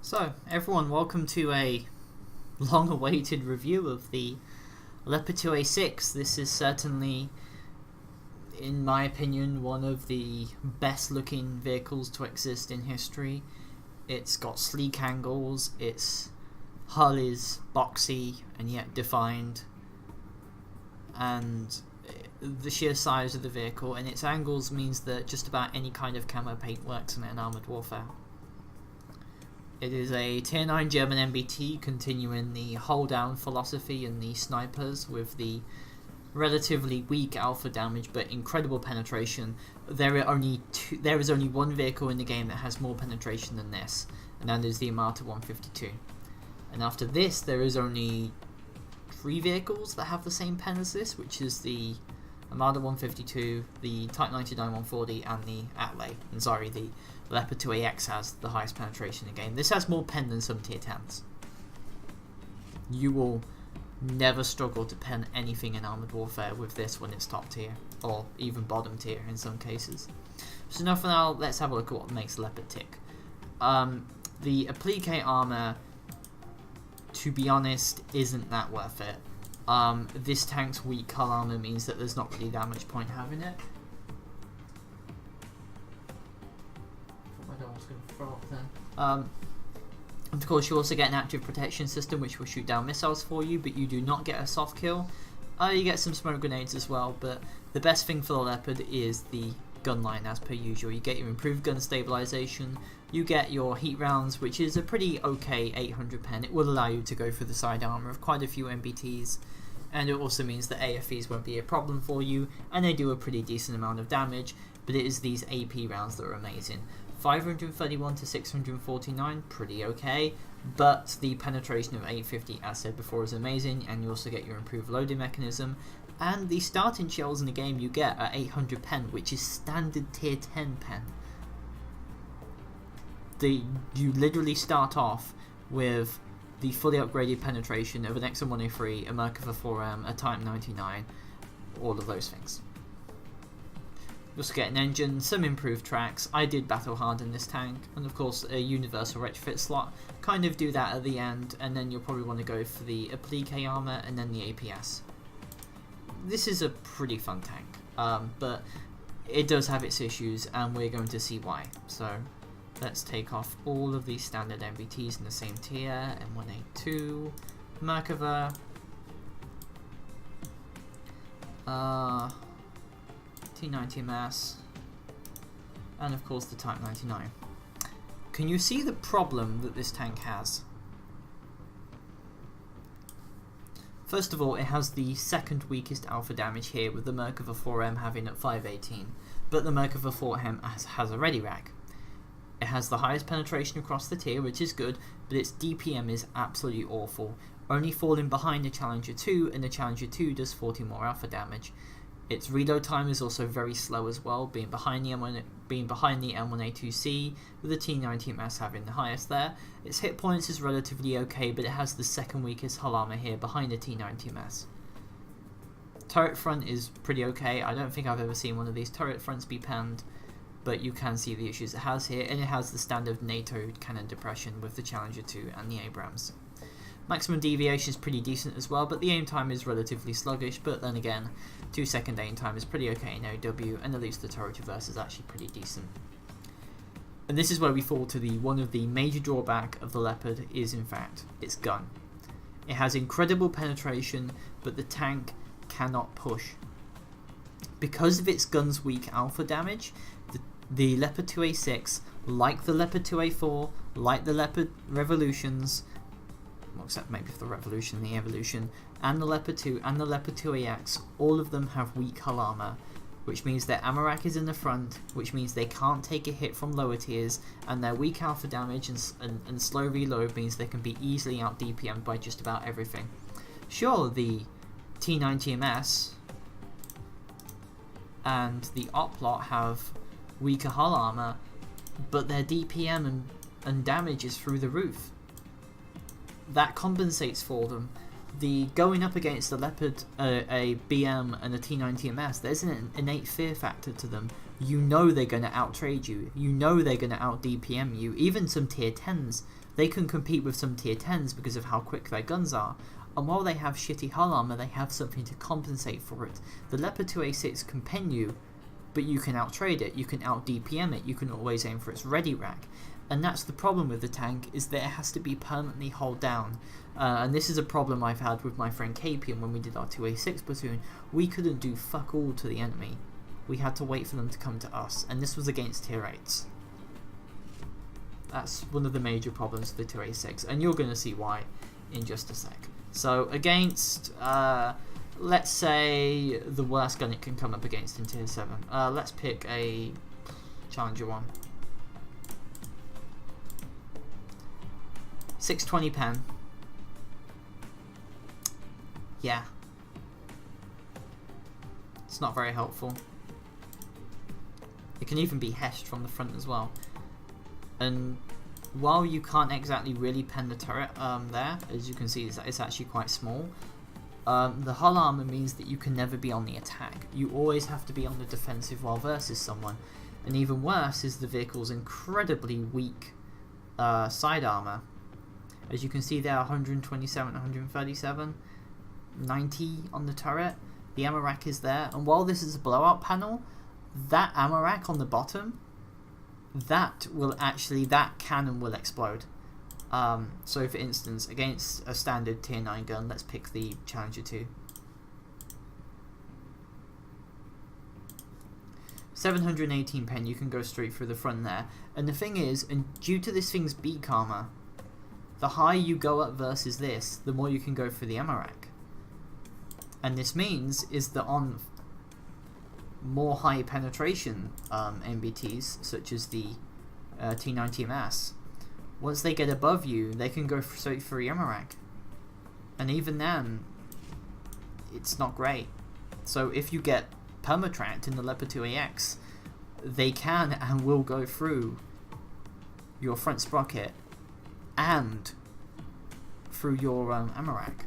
So, everyone, welcome to a long-awaited review of the Leopard 2A6. This is certainly, in my opinion, one of the best-looking vehicles to exist in history. It's got sleek angles, its hull is boxy and yet defined, and the sheer size of the vehicle and its angles means that just about any kind of camo paint works in Armored Warfare. It is a Tier 9 German MBT, continuing the hold down philosophy in the snipers with the relatively weak alpha damage but incredible penetration. There is only one vehicle in the game that has more penetration than this, and that is the Armata 152. And after this, there is only 3 vehicles that have the same pen as this, which is the Armada 152, the Type 99 140, and the Atlas. And sorry, the Leopard 2AX has the highest penetration in the game. This has more pen than some tier 10s. You will never struggle to pen anything in Armored Warfare with this when it's top tier, or even bottom tier in some cases. So enough for now, let's have a look at what makes Leopard tick. The applique armor, to be honest, isn't that worth it. This tank's weak hull armor means that there's not really that much point having it. Of course, you also get an active protection system which will shoot down missiles for you, but you do not get a soft kill. You get some smoke grenades as well, but the best thing for the Leopard is the gun line as per usual. You get your improved gun stabilization, you get your heat rounds, which is a pretty okay 800 pen. It will allow you to go through the side armor of quite a few MBTs, and it also means that AFEs won't be a problem for you, and they do a pretty decent amount of damage, but it is these AP rounds that are amazing. 531 to 649, pretty okay, but the penetration of 850, as said before, is amazing, and you also get your improved loading mechanism, and the starting shells in the game you get are 800 pen, which is standard tier 10 pen. You literally start off with the fully upgraded penetration of an XM103, a Merkava 4M, a Type 99, all of those things. You also get an engine, some improved tracks. I did battle hard in this tank, and of course a universal retrofit slot. Kind of do that at the end, and then you'll probably want to go for the applique armor and then the APS. This is a pretty fun tank, but it does have its issues, and we're going to see why. So let's take off all of these standard MBTs in the same tier. M1A2, Merkava, T90MS, and of course the Type 99. Can you see the problem that this tank has? First of all, it has the second weakest alpha damage here, with the Merkava 4M having at 518, but the Merkava 4M has a ready rack. It has the highest penetration across the tier, which is good, but its DPM is absolutely awful, only falling behind the Challenger 2, and the Challenger 2 does 40 more alpha damage. Its reload time is also very slow as well, being behind the M1A2C, with the T90MS having the highest there. Its hit points is relatively okay, but it has the second weakest hull armor here behind the T90MS. Turret front is pretty okay. I don't think I've ever seen one of these turret fronts be panned, but you can see the issues it has here, and it has the standard NATO cannon depression with the Challenger 2 and the Abrams. Maximum deviation is pretty decent as well, but the aim time is relatively sluggish, but then again, 2-second aim time is pretty okay in AW, and at least the turret reverse is actually pretty decent. And this is where we fall to one of the major drawback of the Leopard is in fact its gun. It has incredible penetration, but the tank cannot push. Because of its gun's weak alpha damage, the Leopard 2A6, like the Leopard 2A4, like the Leopard Revolutions, well, except maybe for the Revolution and the Evolution, and the Leopard 2 and the Leopard 2AX, all of them have weak hull armor, which means their ammo rack is in the front, which means they can't take a hit from lower tiers, and their weak alpha damage and slow reload means they can be easily out DPM'd by just about everything. Sure, the T90MS and the Oplot have weaker hull armor, but their DPM and damage is through the roof. That compensates for them. The going up against the Leopard, a BM and a T90MS, there's an innate fear factor to them. You know they're going to out-trade you. You know they're going to out-DPM you. Even some tier 10s they can compete with some tier 10s because of how quick their guns are. And while they have shitty hull armor, they have something to compensate for it. The Leopard 2A6 can pen you, but you can out-trade it, you can out-DPM it, you can always aim for its ready rack. And that's the problem with the tank, is that it has to be permanently hull down. And this is a problem I've had with my friend Capian when we did our 2A6 platoon. We couldn't do fuck all to the enemy. We had to wait for them to come to us, and this was against tier 8s. That's one of the major problems with the 2A6, and you're going to see why in just a sec. So against, let's say, the worst gun it can come up against in tier 7. Let's pick a Challenger 1. 620 pen. Yeah. It's not very helpful. It can even be heshed from the front as well. And while you can't exactly really pen the turret there, as you can see, it's actually quite small. The hull armor means that you can never be on the attack. You always have to be on the defensive while versus someone. And even worse is the vehicle's incredibly weak side armor. As you can see there, 127, 137, 90 on the turret. The ammo rack is there, and while this is a blowout panel, that ammo rack on the bottom, that cannon will explode. So for instance, against a standard tier 9 gun, let's pick the Challenger 2. 718 pen, you can go straight through the front there. And the thing is, and due to this thing's beak armor, the higher you go up versus this, the more you can go through the ammo rack. And this means is that on more high penetration MBTs, such as the T90MS, once they get above you, they can go straight through the ammo rack. And even then, it's not great. So if you get permatracked in the Leopard 2AX, they can and will go through your front sprocket and through your ammo rack.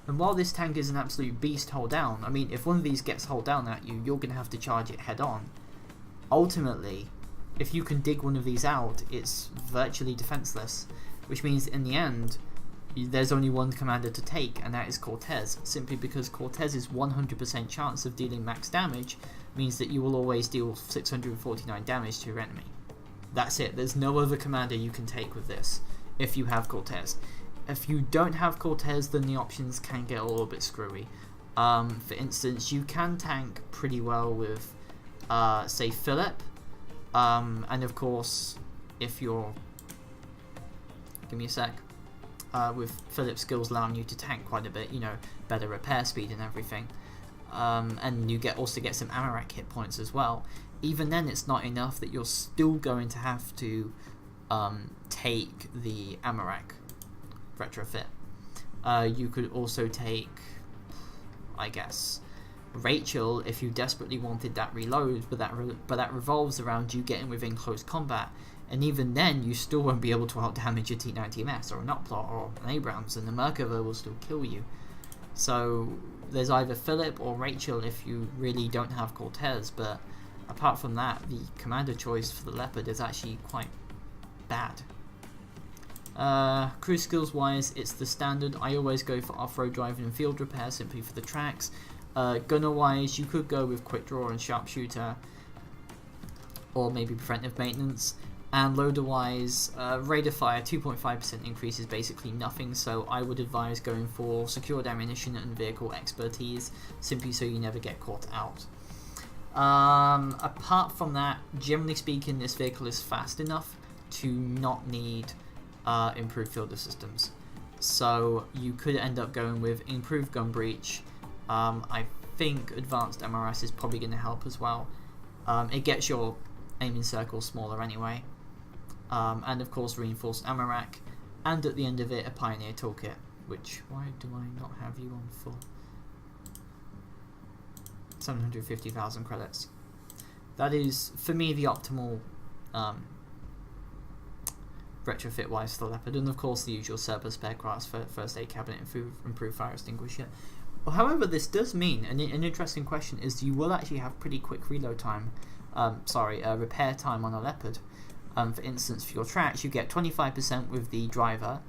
And while this tank is an absolute beast hull down, I mean, if one of these gets hull down at you, you're going to have to charge it head on. Ultimately, if you can dig one of these out, it's virtually defenseless, which means in the end, there's only one commander to take, and that is Cortez, simply because Cortez's 100% chance of dealing max damage means that you will always deal 649 damage to your enemy. That's it. There's no other commander you can take with this if you have Cortez. If you don't have Cortez, then the options can get a little bit screwy. For instance, you can tank pretty well with, say, Philip. And of course, if you're... Give me a sec. With Philip's skills allowing you to tank quite a bit, you know, better repair speed and everything. And you also get some ammo rack hit points as well. Even then, it's not enough that you're still going to have to take the ammo rack retrofit. You could also take, I guess, Rachel if you desperately wanted that reload, but that revolves around you getting within close combat. And even then, you still won't be able to out-damage a T90MS or a Notplot or an Abrams, and the Merkava will still kill you. So there's either Philip or Rachel if you really don't have Cortez, but apart from that, the commander choice for the Leopard is actually quite bad. Crew skills wise, it's the standard. I always go for off-road driving and field repair simply for the tracks. Gunner wise, you could go with quick draw and sharpshooter, or maybe preventive maintenance. And loader wise, rate of fire 2.5% increase is basically nothing, so I would advise going for secured ammunition and vehicle expertise, simply so you never get caught out. Apart from that, generally speaking, this vehicle is fast enough to not need improved fielder systems. So you could end up going with improved gun breach. I think advanced MRS is probably going to help as well. It gets your aiming circle smaller anyway. And of course reinforced ammo rack, and at the end of it a Pioneer toolkit, which, why do I not have you on for? 750,000 credits. That is, for me, the optimal retrofit wise for the Leopard, and of course the usual surplus spare parts for first aid cabinet and improved fire extinguisher. Well, however, this does mean, and an interesting question is, you will actually have pretty quick reload time, repair time on a Leopard. For instance, for your tracks, you get 25% with the driver,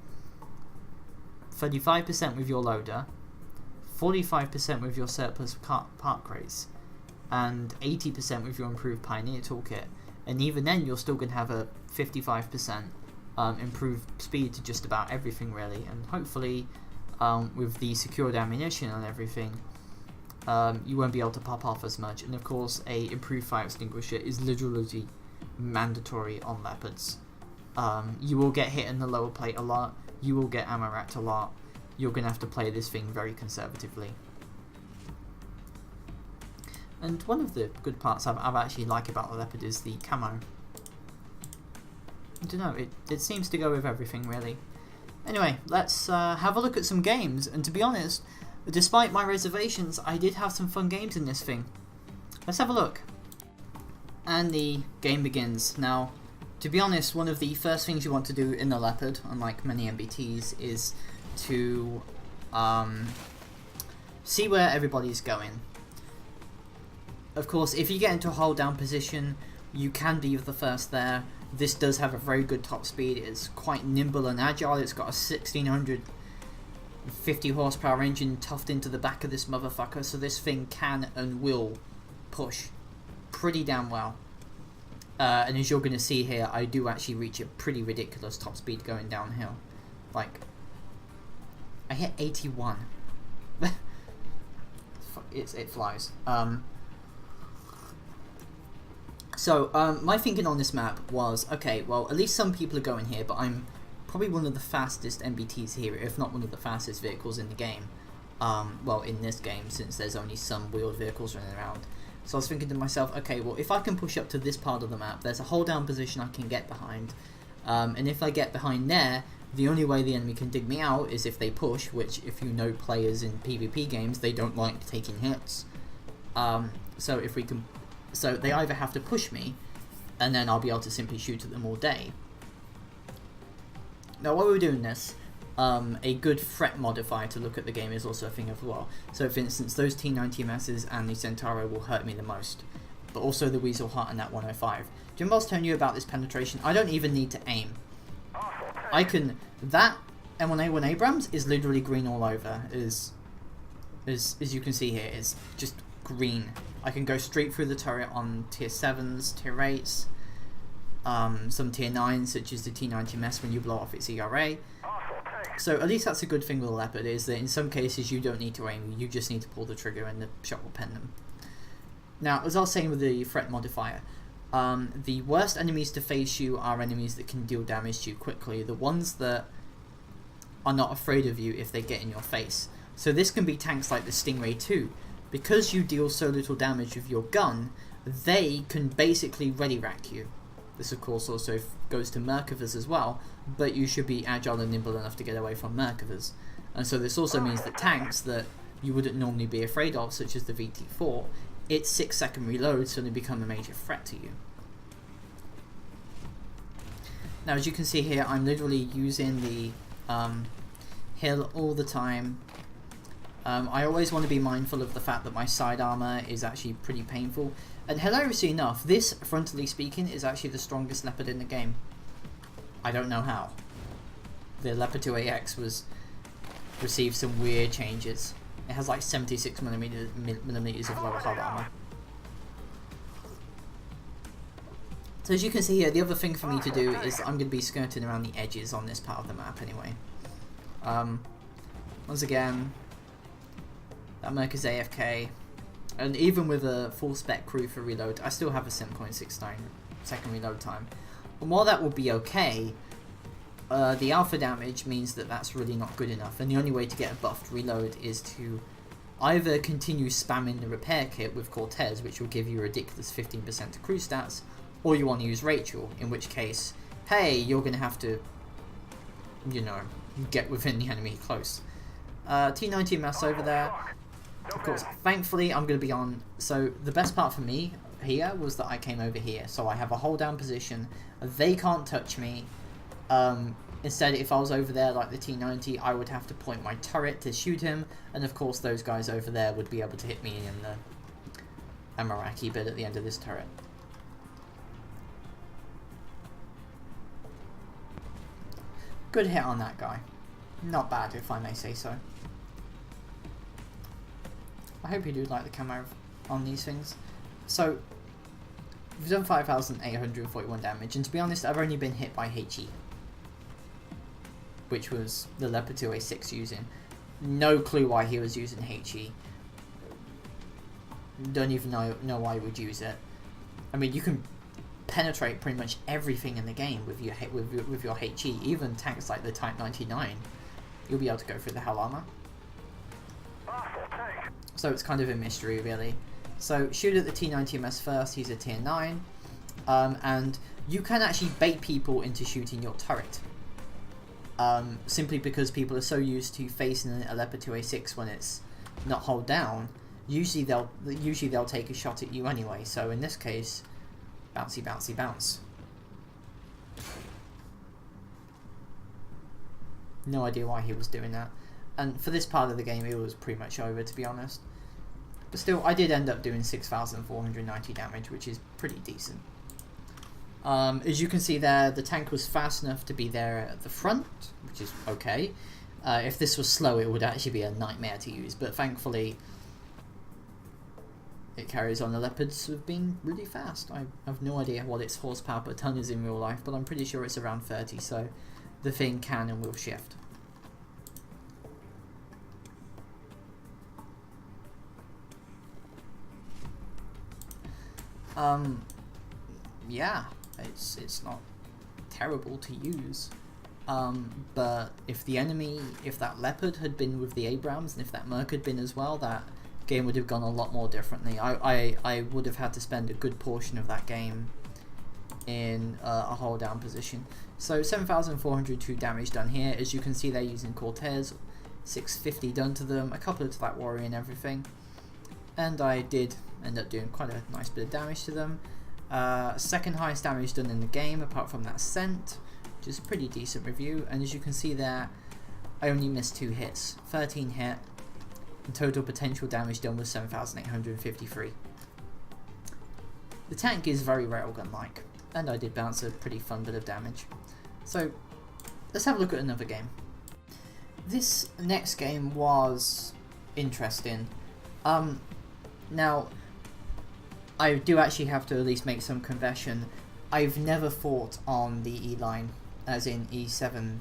35% with your loader, 45% with your surplus part crates, and 80% with your improved Pioneer toolkit. And even then, you're still going to have a 55% improved speed to just about everything, really. And hopefully, with the secured ammunition and everything, you won't be able to pop off as much. And of course, a improved fire extinguisher is literally mandatory on Leopards. You will get hit in the lower plate a lot. You will get ammo racked a lot. You're going to have to play this thing very conservatively. And one of the good parts I've actually like about the Leopard is the camo. I don't know, it seems to go with everything, really. Anyway, let's have a look at some games. And to be honest, despite my reservations, I did have some fun games in this thing. Let's have a look. And the game begins. Now, to be honest, one of the first things you want to do in the Leopard, unlike many MBTs, is to see where everybody's going. Of course, if you get into a hold down position, you can be the first there. This does have a very good top speed. It's quite nimble and agile. It's got a 1650 horsepower engine tucked into the back of this motherfucker, so this thing can and will push pretty damn well. And as you're going to see here, I do actually reach a pretty ridiculous top speed going downhill. Like, I hit 81. It flies. My thinking on this map was, okay, well, at least some people are going here, but I'm probably one of the fastest MBTs here, if not one of the fastest vehicles in the game. Well, in this game, since there's only some wheeled vehicles running around. So I was thinking to myself, okay, well, if I can push up to this part of the map, there's a hold down position I can get behind. And if I get behind there, the only way the enemy can dig me out is if they push, which, if you know players in PvP games, they don't like taking hits. So they either have to push me, and then I'll be able to simply shoot at them all day. Now, while we're doing this, a good threat modifier to look at the game is also a thing as well. So, for instance, those T90MSs and the Centauro will hurt me the most, but also the Weasel Heart and that 105. Do you remember I was telling you about this penetration? I don't even need to aim. I can... That M1A1 Abrams is literally green all over. As you can see here, it's just green. I can go straight through the turret on tier 7s, tier 8s, some tier 9s, such as the T90MS when you blow off its ERA. So at least that's a good thing with the Leopard, is that in some cases you don't need to aim, you just need to pull the trigger and the shot will pen them. Now, as I was saying with the threat modifier, the worst enemies to face you are enemies that can deal damage to you quickly, the ones that are not afraid of you if they get in your face. So this can be tanks like the Stingray 2. Because you deal so little damage with your gun, they can basically ready rack you. This of course also goes to Merkavas as well, but you should be agile and nimble enough to get away from Merkavas. And so this also means that tanks that you wouldn't normally be afraid of, such as the VT4, its 6-second reload suddenly become a major threat to you. Now, as you can see here, I'm literally using the hill all the time. I always want to be mindful of the fact that my side armor is actually pretty painful. And hilariously enough, this, frontally speaking, is actually the strongest Leopard in the game. I don't know how. The Leopard 2AX received some weird changes. It has like 76 millimeters of lower hull armor. So as you can see here, the other thing for me to do is I'm going to be skirting around the edges on this part of the map anyway. Once again, that Merc is AFK, and even with a full spec crew for reload, I still have a 7.69 second reload time. And while that will be okay, the alpha damage means that that's really not good enough, and the only way to get a buffed reload is to either continue spamming the repair kit with Cortez, which will give you a ridiculous 15% to crew stats, or you want to use Rachel, in which case, hey, you're going to have to, you know, get within the enemy close. T90 mass over there. Of course, thankfully I'm going to be on, so the best part for me here was that I came over here, so I have a hold down position, they can't touch me. Instead, if I was over there like the T90, I would have to point my turret to shoot him, and of course those guys over there would be able to hit me in the Amaraki bit at the end of this turret. Good hit on that guy. Not bad, if I may say so. I hope you do like the camo on these things. So, we've done 5,841 damage, and to be honest, I've only been hit by HE, which was the Leopard 2A6 using. No clue why he was using HE. Don't even know why he would use it. I mean, you can penetrate pretty much everything in the game with your HE. Even tanks like the Type 99, you'll be able to go through the Hell Armor. So it's kind of a mystery, really. So shoot at the T90MS first. He's a tier 9, and you can actually bait people into shooting your turret. Simply because people are so used to facing a Leopard 2A6 when it's not hold down. Usually they'll take a shot at you anyway. So in this case, bouncy, bouncy, bounce. No idea why he was doing that. And for this part of the game, it was pretty much over, to be honest. But still, I did end up doing 6,490 damage, which is pretty decent. As you can see there, the tank was fast enough to be there at the front, which is okay. If this was slow, it would actually be a nightmare to use, but thankfully it carries on. The Leopards have been really fast. I have no idea what its horsepower per ton is in real life, but I'm pretty sure it's around 30, so the thing can and will shift. Yeah, it's not terrible to use, but if that Leopard had been with the Abrams, and if that Merc had been as well, that game would have gone a lot more differently. I would have had to spend a good portion of that game in a hold down position. So 7,402 damage done here. As you can see, they're using Cortez, 650 done to them, a couple to that warrior and everything, and I did end up doing quite a nice bit of damage to them. Second highest damage done in the game, apart from that scent, which is a pretty decent review. And as you can see there, I only missed 2 hits, 13 hit, and total potential damage done was 7,853. The tank is very railgun-like, and I did bounce a pretty fun bit of damage. So let's have a look at another game. This next game was interesting. Now, I do actually have to at least make some confession. I've never fought on the Eline, as in E7,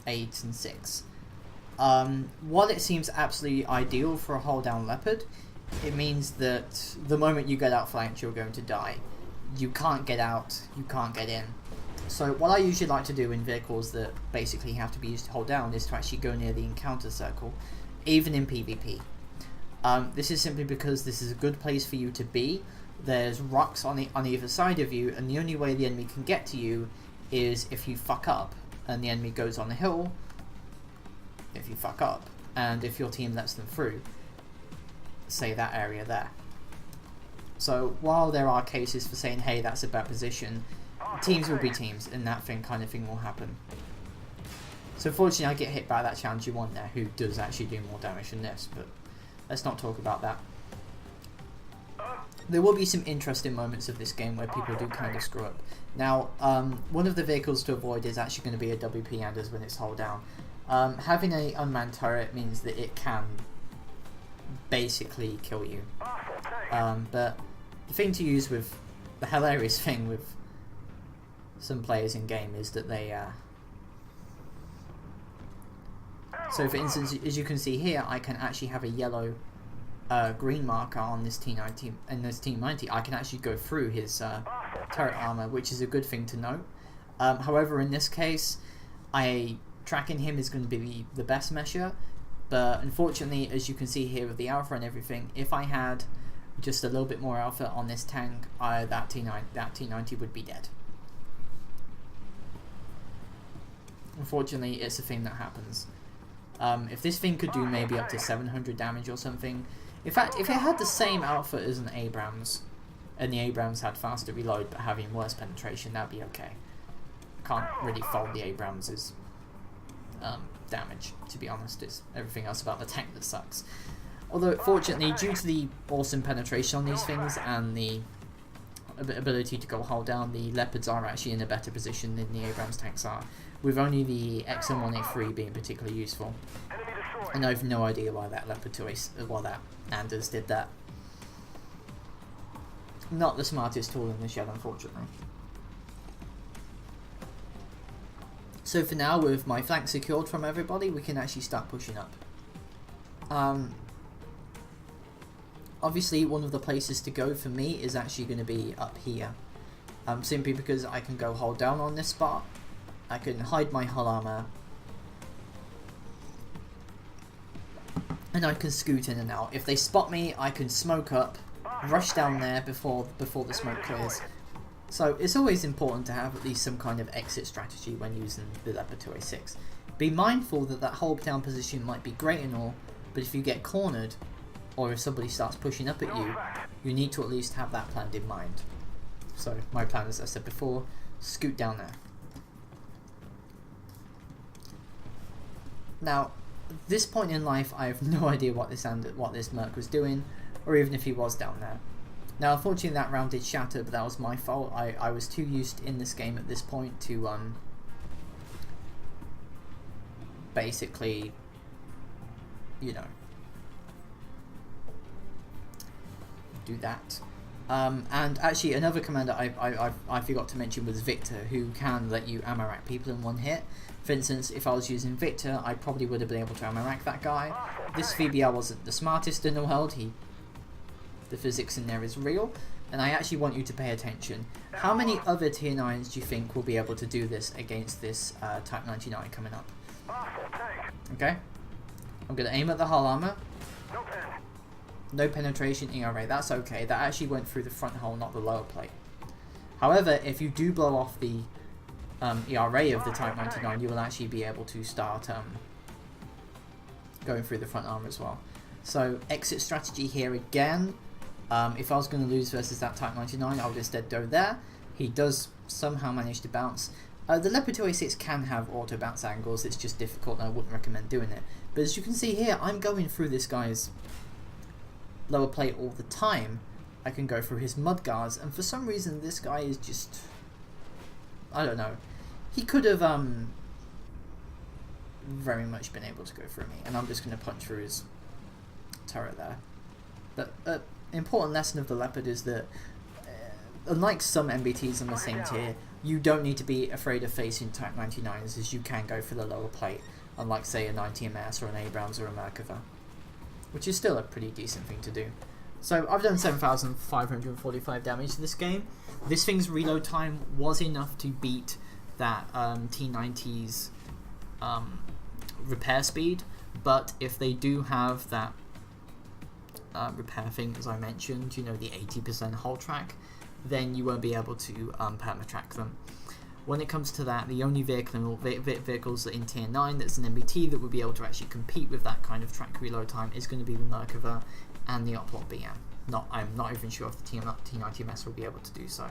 8 and 6. While it seems absolutely ideal for a hold down Leopard, it means that the moment you get outflanked, you're going to die. You can't get out, you can't get in. So what I usually like to do in vehicles that basically have to be used to hold down is to actually go near the encounter circle, even in PvP. This is simply because this is a good place for you to be. There's rocks on either side of you, and the only way the enemy can get to you is if you fuck up, and the enemy goes on the hill if you fuck up, and if your team lets them through, say that area there. So while there are cases for saying, hey, that's a bad position, teams will be teams, and that kind of thing will happen. So fortunately I get hit by that Challenger 1 there, who does actually do more damage than this, but let's not talk about that. There will be some interesting moments of this game where people do kind of screw up. Now, one of the vehicles to avoid is actually going to be a WP Anders when it's hold down. Having an unmanned turret means that it can basically kill you. But the thing to use with, the hilarious thing with some players in game is that they so for instance, as you can see here, I can actually have a yellow green marker on this T90, and this T90 I can actually go through his turret armor, which is a good thing to note. However, in this case, tracking him is going to be the best measure, but unfortunately, as you can see here with the alpha and everything, if I had just a little bit more alpha on this tank, that T90 would be dead. Unfortunately, it's a thing that happens. If this thing could do maybe up to 700 damage or something, in fact, if it had the same alpha as an Abrams, and the Abrams had faster reload but having worse penetration, that'd be okay. Can't really fault the Abrams' damage, to be honest. It's everything else about the tank that sucks. Although, fortunately, due to the awesome penetration on these things and the ability to go hold down, the Leopards are actually in a better position than the Abrams tanks are, with only the XM1A3 being particularly useful. And I have no idea why that Leopard 2A, why that Anders did that. Not the smartest tool in the shed, unfortunately. So for now, with my flank secured from everybody, we can actually start pushing up. Obviously, one of the places to go for me is actually going to be up here. Simply because I can go hold down on this spot. I can hide my hull armor. And I can scoot in and out. If they spot me, I can smoke up, rush down there before the smoke clears. So it's always important to have at least some kind of exit strategy when using the Leopard 2A6. Be mindful that that hold down position might be great and all, but if you get cornered, or if somebody starts pushing up at you, you need to at least have that planned in mind. So my plan, as I said before, scoot down there. Now, at this point in life, I have no idea what this Merc was doing, or even if he was down there. Now, unfortunately, that round did shatter, but that was my fault. I was too used in this game at this point to basically, you know, do that. And actually, another commander I forgot to mention was Victor, who can let you ammo rack people in one hit. For instance, if I was using Victor, I probably would have been able to ammo rack that guy. This VBR wasn't the smartest in the world. The physics in there is real, and I actually want you to pay attention. How many other tier 9s do you think will be able to do this against this Type 99 coming up? Okay, I'm going to aim at the hull armor. No penetration ERA, that's okay. That actually went through the front hull, not the lower plate. However, if you do blow off the ERA of the Type 99, you will actually be able to start going through the front armor as well. So, exit strategy here again. If I was going to lose versus that Type 99, I would instead go there. He does somehow manage to bounce. The Leopard 2A6 can have auto bounce angles, it's just difficult and I wouldn't recommend doing it. But as you can see here, I'm going through this guy's lower plate all the time. I can go through his mudguards, and for some reason this guy is just, I don't know. He could have very much been able to go through me, and I'm just going to punch through his turret there. But important lesson of the Leopard is that unlike some MBTs on the same tier, you don't need to be afraid of facing Type 99s, as you can go for the lower plate, unlike say a 90MS or an Abrams or a Merkava, which is still a pretty decent thing to do. So I've done 7,545 damage to this game. This thing's reload time was enough to beat that T90's repair speed, but if they do have that repair thing, as I mentioned, you know, the 80% hull track, then you won't be able to perma-track them. When it comes to that, the only vehicles in Tier 9 that's an MBT that would be able to actually compete with that kind of track reload time is going to be the Merkava and the Oplot BM. I'm not even sure if the T90MS will be able to do so.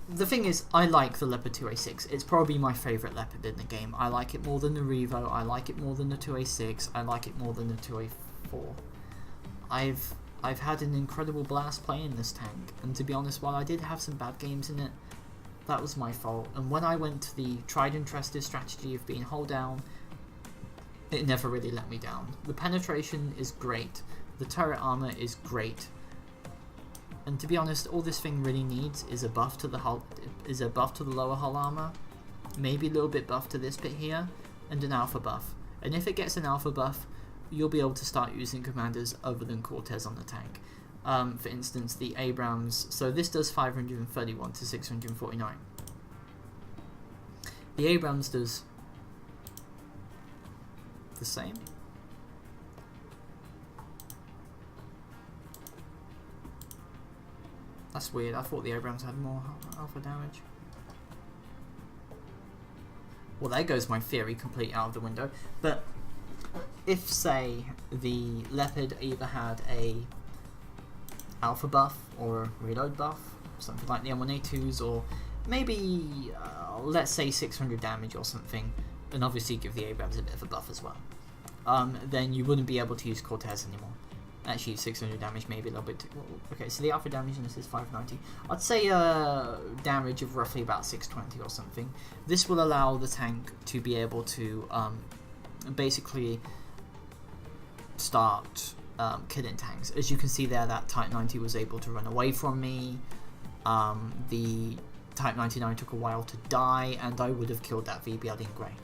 The thing is, I like the Leopard 2A6. It's probably my favourite Leopard in the game. I like it more than the Revo, I like it more than the 2A6, I like it more than the 2A4. I've had an incredible blast playing this tank, and to be honest, while I did have some bad games in it, that was my fault. And when I went to the tried and trusted strategy of being hold down, it never really let me down. The penetration is great, the turret armor is great, and to be honest, all this thing really needs is a buff to the lower hull armor, maybe a little bit buff to this bit here, and an alpha buff. And if it gets an alpha buff, you'll be able to start using commanders other than Cortez on the tank. For instance, the Abrams, so this does 531 to 649. The Abrams does the same. That's weird, I thought the Abrams had more alpha damage. Well, there goes my theory completely out of the window. But if, say, the Leopard either had a alpha buff or a reload buff, something like the M1A2s, or maybe, let's say 600 damage or something, and obviously give the Abrams a bit of a buff as well, then you wouldn't be able to use Cortez anymore. Actually, 600 damage, maybe a little bit too... Okay, so the alpha damage in this is 590. I'd say damage of roughly about 620 or something. This will allow the tank to be able to basically start killing tanks. As you can see there, that Type 90 was able to run away from me. The Type 99 took a while to die, and I would have killed that VBL in grey.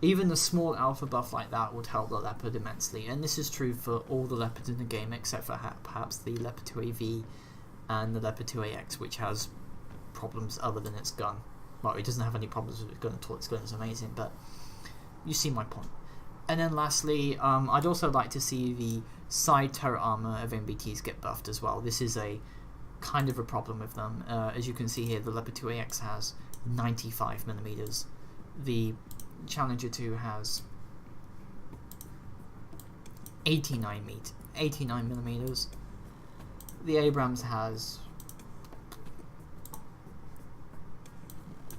Even a small alpha buff like that would help the Leopard immensely, and this is true for all the Leopards in the game except for perhaps the Leopard 2AV and the Leopard 2AX, which has problems other than its gun. Well, it doesn't have any problems with its gun at all, its gun is amazing, but you see my point. And then lastly, I'd also like to see the side turret armor of MBTs get buffed as well. This is a kind of a problem with them. As you can see here, the Leopard 2AX has 95mm. The Challenger 2 has 89mm. The Abrams has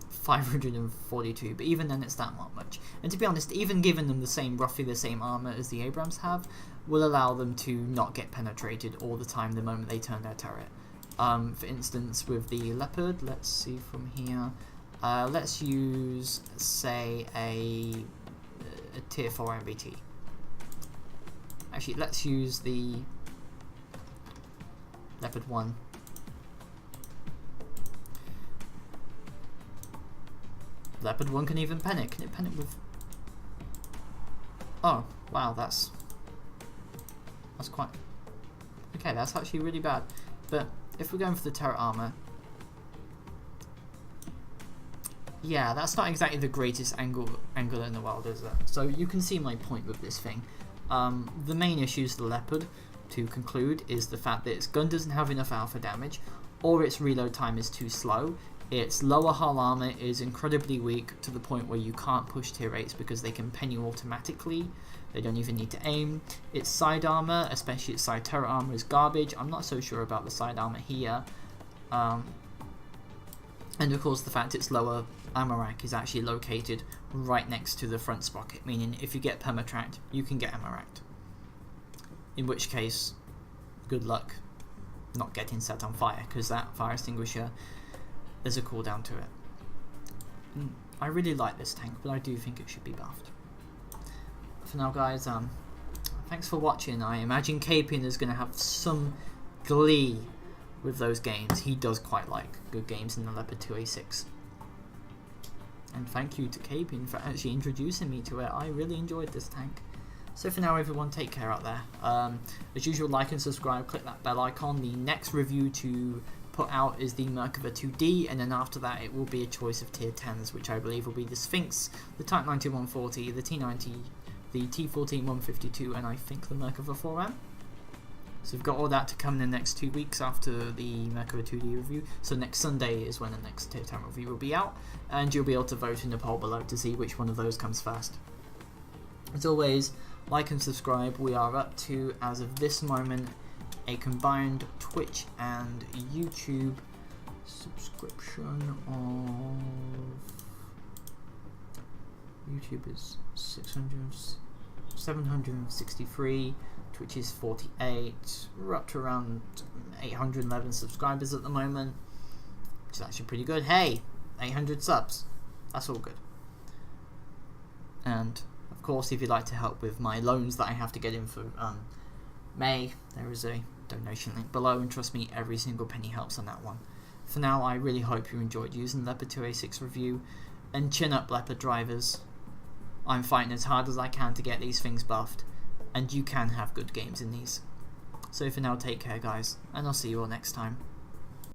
542, but even then it's that not much. And to be honest, even giving them roughly the same armor as the Abrams have, will allow them to not get penetrated all the time the moment they turn their turret. For instance, with the Leopard, let's see from here. Let's use, say, a tier 4 MBT. Actually, let's use the Leopard 1. Leopard 1 can even pen it. Can it pen it with... Oh, wow, that's quite... Okay, that's actually really bad. But if we're going for the turret armor... Yeah, that's not exactly the greatest angle in the world, is it? So you can see my point with this thing. The main issues the Leopard, to conclude, is the fact that its gun doesn't have enough alpha damage, or its reload time is too slow. Its lower hull armor is incredibly weak to the point where you can't push tier 8s because they can pen you automatically. They don't even need to aim. Its side armor, especially its side turret armor, is garbage. I'm not so sure about the side armor here. And of course the fact its lower ammo rack is actually located right next to the front sprocket, meaning if you get permatracked, you can get ammo racked. In which case, good luck not getting set on fire, because that fire extinguisher, there's a cooldown to it. I really like this tank, but I do think it should be buffed. For now guys, thanks for watching. I imagine Capian is going to have some glee with those games. He does quite like good games in the Leopard 2A6. And thank you to Capian for actually introducing me to it. I really enjoyed this tank. So for now everyone, take care out there. As usual, like and subscribe, click that bell icon. The next review to put out is the Merkava 2D, and then after that it will be a choice of tier 10s, which I believe will be the Sphinx, the Type 90 140, the T90, the T14 152, and I think the Merkava 4M. So we've got all that to come in the next 2 weeks after the Merkava 2D review. So next Sunday is when the next tier 10 review will be out, and you'll be able to vote in the poll below to see which one of those comes first. As always, like and subscribe. We are up to, as of this moment, a combined Twitch and YouTube subscription of... YouTube is 763, Twitch is 48, we're up to around 811 subscribers at the moment, which is actually pretty good. Hey, 800 subs, that's all good. And of course, if you'd like to help with my loans that I have to get in for May, there is a donation link below, and trust me, every single penny helps on that one. For now, I really hope you enjoyed using Leopard 2A6 review, and chin up, Leopard drivers. I'm fighting as hard as I can to get these things buffed, and you can have good games in these. So for now, take care guys, and I'll see you all next time.